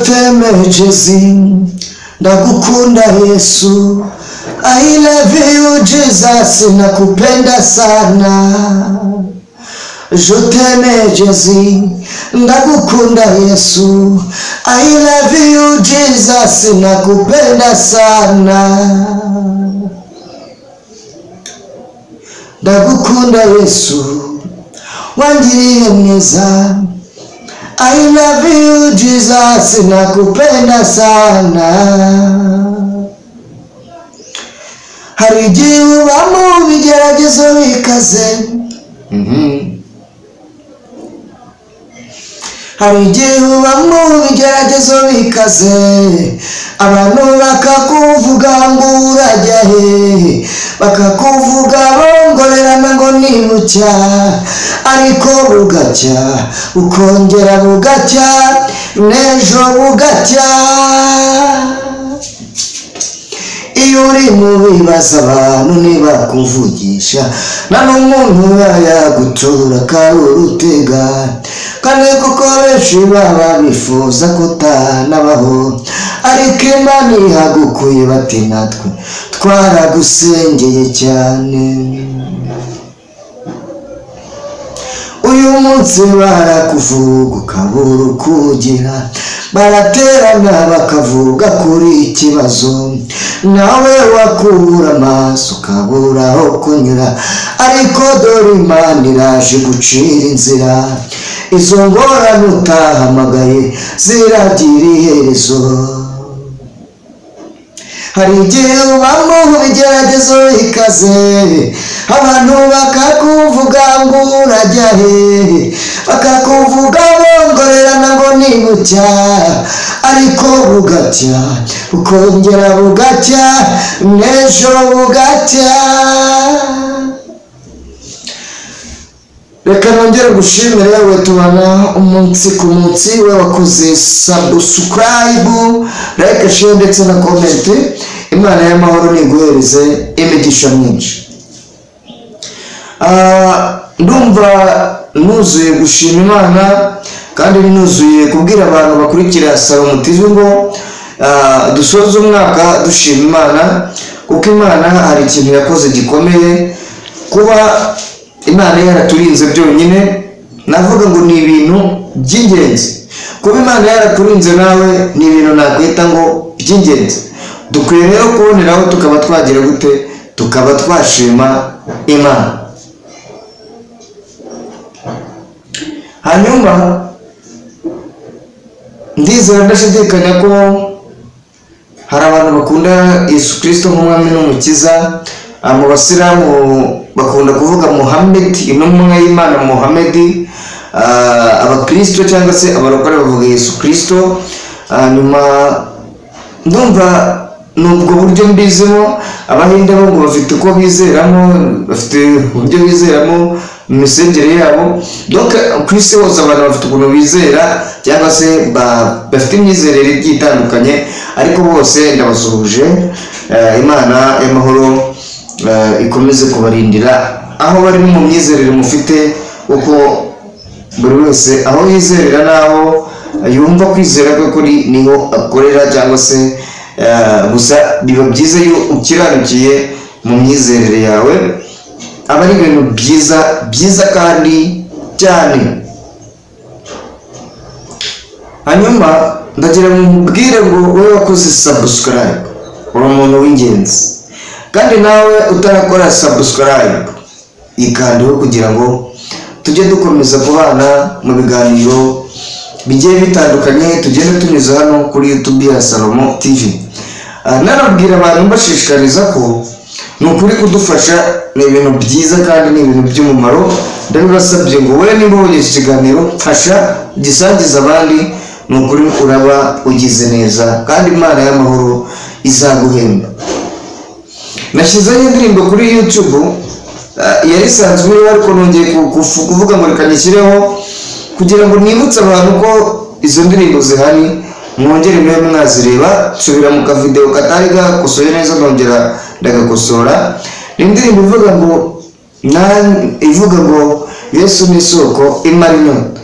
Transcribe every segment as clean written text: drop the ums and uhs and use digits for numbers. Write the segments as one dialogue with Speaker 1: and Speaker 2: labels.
Speaker 1: Mejezi ndagukunda Yesu, I love you Jesus, nakupenda sana. Mejezi ndagukunda Yesu, I love you Jesus, nakupenda sana. Ndagukunda Yesu, wangiriye neza, I love you Jesus, nakupenda sana. Hari igihe uba mu bigeragezo bikaze, hari igihe uba mu bigeragezo bikaze, abantu bakakuvuga ngo urajya he, bakakuvuga bongorerana ngo ni bucya, ariko bugacya ukongera bugacya n'ejo bugacya. Iyo uri mu bibazo abantu ntibakuvugisha, nta n'umuntu yagutura karurutega, kandi kuko benshi baba bifuza kutanabaho, ariko Imana ihagukuye bati natwe twaragusengeye cyane. Uyu munsi barakuvuga ukabura ukugira, baraterana bakavuga kuri ikibazo, nawe wakubura amaso ukabura aho kunyura, ariko dore Imana iraje gucira inzira, izo ngorane utahamagaye ziragira iherezo. Hari igihe uba mu bigeragezo bikaze, abantu bakakuvuga ngo urajya he, bakakuvuga bongorerana ngo ni bucya, ariko bugacya ukongera bugacya n'ejo bugacya. Reka nongere gushimira we tubana umunsi ku munsi, we wakoze subscribe, like, share ndetse na comment. Imana y'amahoro niguhereze imigisha myinshi. Ndumva nuzuye gushima Imana, kandi nuzuye kubwira abantu bakurikira Salomo TV ngo dusoze umwaka dushima Imana, kuko Imana hari ikintu yakoze gikomeye. Kuba Imana yaraturinze byonyine navuga ngo ni ibintu by'ingenzi. Kuba Imana yaraturinze nawe ni ibintu nakwita ngo by'ingenzi. Dukwiye rero kuboneraho tukaba twagira gute, tukaba twashima Imana. Hanyuma ndizera ndashidikanya ko hari abantu bakunda Yesu Kristo nk'umwami n'umukiza. Mu Basilamu bakunda kuvuga Muhammad, intumwa y'Imana Muhammad. Abakristo cyangwa se abarokore bavuga Yesu Kristo. Nyuma ndumva nubwo buryo mbizemo, Abahinde bo ngo bafite uko bizeramo, bafite uburyo bizeramo mu misengere yabo. Donc ku isi hose abantu bafite ukuntu bizera cyangwa se bafite imyizerere igiye itandukanye, ariko bose ndabasuhuje. Imana y'amahoro ikomeze kubarindira aho bari mu myizerere mufite, uko buri wese aho yizerera naho yumva kwizera kwe kuri niho akorera, cyangwa se gusa biba byiza iyo ukiranukiye mu myizerere yawe, aba ari ibintu byiza kandi cyane. Hanyuma ndagira mubwire ngo wowe wakoze subscribe uri umuntu w'ingenzi, kandi nawe utarakora subscribe ikandeho kugira ngo tujye dukomeza kubana mu biganiro bigiye bitandukanye tugenda tunyuza hano kuri YouTube ya Salomo TV. Narabwira abantu mbashishikariza ko ni ukuri kudufasha, ni ibintu byiza kandi ni ibintu by'umumaro. Ndabibasabye ngo wowe niba wogeze ikiganiro fasha gisangiza abandi, ni ukuri uraba ugize neza kandi Imana y'amahoro izaguhemba. Nashyizeho indirimbo kuri YouTube yari isanzwe, ariko nongeye kuvuga ngo reka nyishyireho kugira ngo nibutse abantu ko izo ndirimbo zihari, mwongere mwe mwazireba. Nsubira mu kavideo katari gakosoye neza, nongera ndagakosora. Ni indirimbo ivuga ngo Yesu ni isoko imara inyota.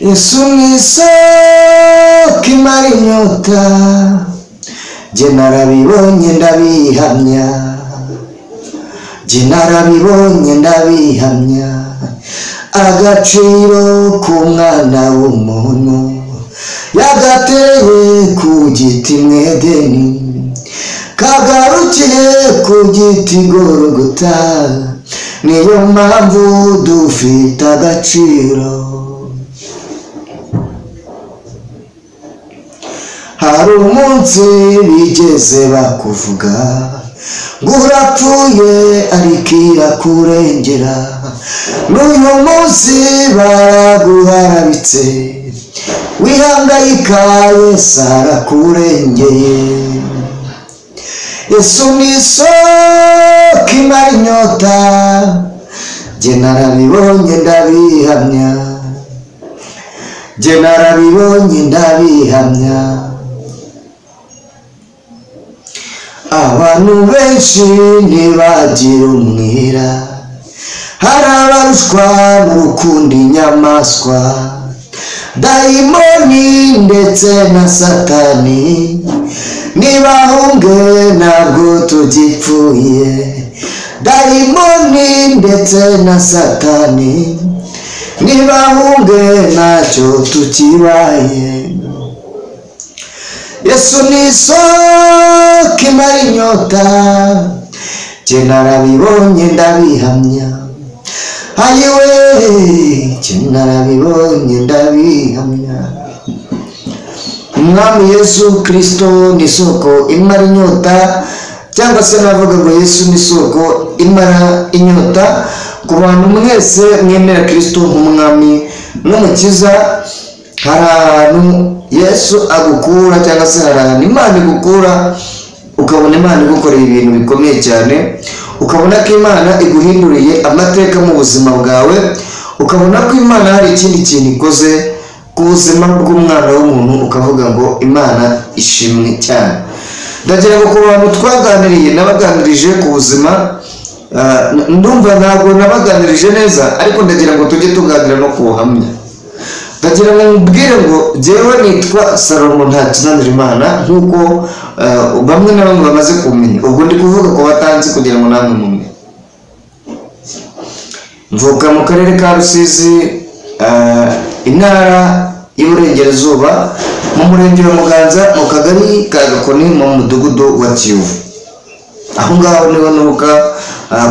Speaker 1: Yesu ni isoko imara inyota, jye narabibonye ndabihamya, jye narabibonye ndabihamya, agaciro k'umwana w'umuntu yagateye ku giti mu Edeni, kagarukiye ku giti Golgota, niyo mpamvu dufite agaciro. Hari umunsi bigeze bakuvuga ngo urapfuye ariko irakurengera, n'uyu munsi baraguharabitse wihangayika Yesu arakurengeye. Yesu ni isoko imara inyota, jye narabibonye ndabihamya, jye narabibonye ndabihamya. Abantu benshi ntibagira umwira, hari abarushwa n'urukundo inyamaswa, dayimoni ndetse na satani, nibahunge ntabwo tugipfuye, dayimoni ndetse na satani, nibahunge ntacyo tukibaye. Yesu ni isoko imara inyota, jye narabibonye ndabihamya, ayiwe jye narabibonye ndabihamya. Umwami Yesu Kristo ni isoko imara inyota, cyangwa se navuga ngo Yesu ni isoko imara inyota ku bantu mwese mwemera Kristo nk'umwami n'umukiza. Hari ahantu Yesu agukura, cyangwa se hari ahantu Imana igukura ukabona Imana igukoreye ibintu bikomeye cyane, ukabona ko Imana iguhinduriye amateka mu buzima bwawe, ukabona ko Imana hari ikindi kintu ikoze ku buzima bw'umwana w'umuntu, ukavuga ngo Imana ishimwe cyane. Ndagira ngo ku bantu twaganiriye nabaganirije ku buzima, ndumva ntabwo nabaganirije neza, ariko ndagira ngo tujye tuganira no ku buhamya. Ndagira ngo mbwire ngo jyewe nitwa Salomo Ntakinanirimana, nk'uko bamwe na bamwe bamaze kumenya. Ubwo ndi kuvuga ko batanzi kugira ngo namwe mumenye. Mvuka mu karere ka Rusizi, intara y'Iburengerazuba, mu murenge wa Muganza, mu kagari ka Gakoni, mu mudugudu wa Kiyovu. Aho ngaho niho nuka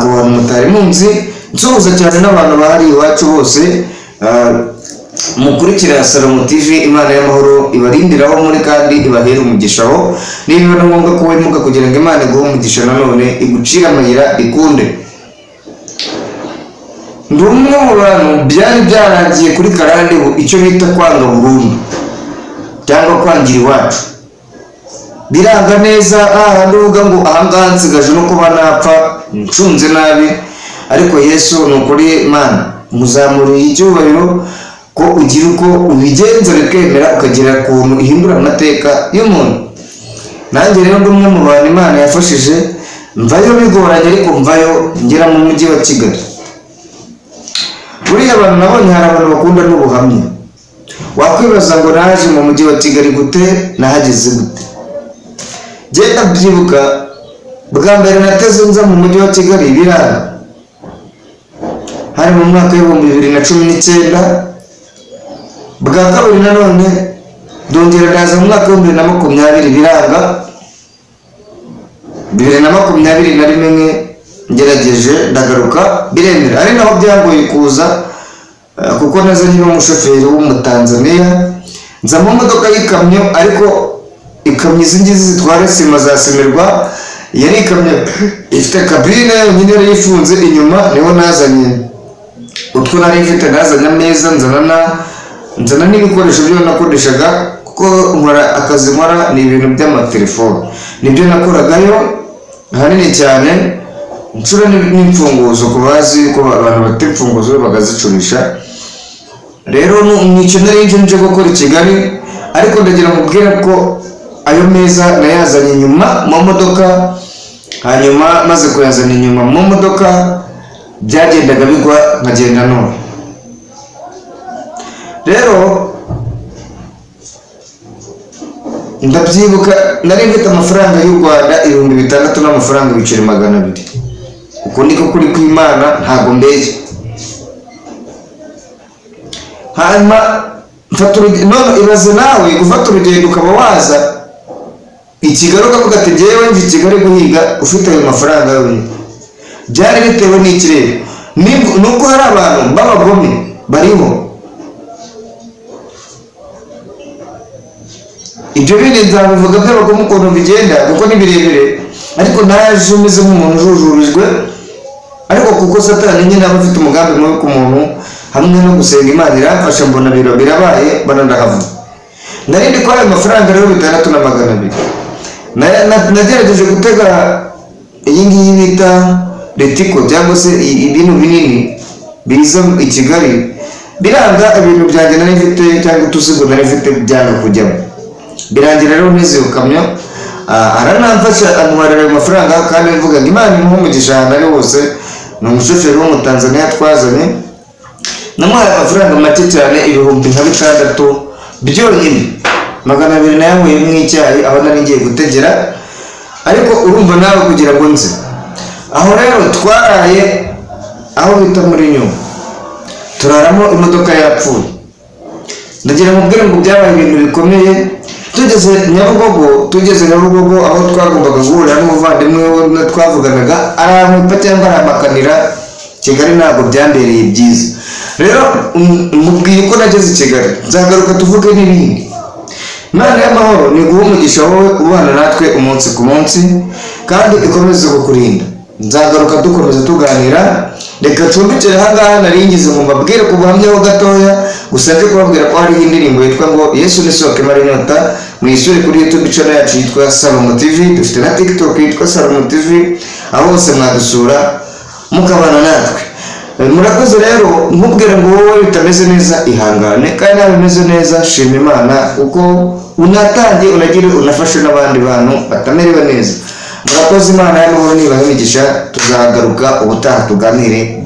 Speaker 1: ku bantu mutari munsi, nsuhuza cyane n'abantu bahari iwacu bose. Mukurikira Salomo TV, Imana y'amahoro ibarindiraho muri kandi ibahera umugishaho, niba na ngombwa ko wimuka kugira ngo Imana iguhe umugisha nanone igucira amayira ikunde. Ndi umwe mu bantu byari byarangiye kuri karande icyo bita kwanga burundu cyangwa kwangira iwacu, biranga neza. Nduvuga ngo ahangaha nsigaje no kuba napfa ncunze nabi, ariko Yesu ni ukuri Imana muzamuriye icyubahiro ko ugira uko ubigenza bikemera, ukagira ukuntu ihindura amateka y'umuntu. Nanjye rero ndi umwe mu bantu Imana yafashije, mvayo bigoranye ariko mvayo ngera mu mujyi wa Kigali. Buriya abantu nabonye hari abantu bakunda n'ubuhamya. Wakwibaza ngo naje mu mujyi wa Kigali gute, nahageze gute? Genda byibuka bwa mbere nateze nza mu mujyi wa Kigali biranga, hari mu mwaka w'ibihumbi 2019. Bwa kabiri nanone ndongera ndaza mu mwaka wa 2020 biranga, 2021 ngerageje ndagaruka biremera. Ari naho byangoye kuza kuko nazanye n'umushoferi w'umutanzania, nza mu modoka y'ikamyo, ariko ikamyo izingizi zitwara sima za Simirwa, yari ikamyo ifite kabine nyine yari ifunze inyuma. Niho nazanye utwo nari mfite, nazanye ameza, nzana n'ibikoresho byo nakoreshaga, kuko nkora akazi nkora ni ibintu by'amatelefone, nibyo nakoragayo hanini cyane. Ncura n'imfunguzo ku bazi ko abantu bafite imfunguzo bagazicurisha. Rero nicyo nari nje gukora i Kigali, ariko ndagira mubwira ko ayo meza nayazanye inyuma mu modoka, hanyuma maze kuyazana inyuma mu modoka byagendaga bigwa nkagenda none. Rero ndabyibuka nari mfite amafaranga y'u Rwanda 6,000 n'amafaranga 200. Uko niko kuri kw'Imana ntago mbeye. Hanyuma none ibaze nawe gufata urugendo ukaba waza Kigali ukavuga ati njyewe nje Kigali guhiga ufite ayo mafaranga yawe. Byari bitewe n'ikirere nuko hari abantu b'abagome bariho. Ibyo bindi nzabivuga by'abagome ukuntu bigenda kuko ni birebire, ariko naje umeze nk'umuntu ujujurijwe, ariko kuko Satani nyine aba afite umugambi mubi ku muntu, hamwe no gusenga Imana iramfasha mbona birabaye banandahava. Narindi ko ayo mafaranga rero 6,200. Nagerageje gutega iyi ngiyi bita Ritiko cyangwa se ibintu binini biza i Kigali, biranga ibintu byanjye nari mfite cyangwa utusigo nari mfite byanga kujyamo. Birangira rero n'izi ukamyo aranamfasha antwarira ayo mafaranga, kandi mvuga ngo Imana imuhe umugisha ahantu ari hose. Ni umushoferi wo mu Tanzania twazanye, namuhaye amafaranga make cyane, 6,000 byonyine. 200 nayanyweye mu icyayi aho nari ngiye gutegera. Ariko urumva nawe kugira ngo nze aho rero twaraye aho bita muri Nyungwe, turaramo imodoka yapfuye. Ndagira mubwire ngo byabaye ibintu bikomeye. Tugeze Nyabugogo aho twagombaga guhurira n'umuvandimwe we twavuganaga, aramwipa cyangwa aramakanira Kigali ntabwo byambereye byiza. Rero mubwiye ko nageze Kigali, nzagaruka tuvuge n'ibindi. Imana y'amahoro ni guha umugisha wowe ubana natwe umunsi ku munsi, kandi ikomeze kukurinda. Nzagaruka dukomeza tuganira. Reka cumbikire ahangaha nari ngize ngo mbabwire ku buhamya ho gatoya, gusa nje kubabwira ko hari indirimbo yitwa ngo Yesu ni Soko imara inyota. Mwisure kuri YouTube channel yacu yitwa Salomo TV, dufite na TikTok yitwa Salomo TV, aho hose mwadusura mukabana natwe. Murakoze rero, nkubwira ngo wowe bitameze neza ihangane, kandi nawe bimeze neza shima Imana kuko unatangiye unagire unafashe n'abandi bantu batamerewe neza. Murakoze, Imana y'amahoro nibahe imigisha. Tuzagaruka ubutaha tuganire.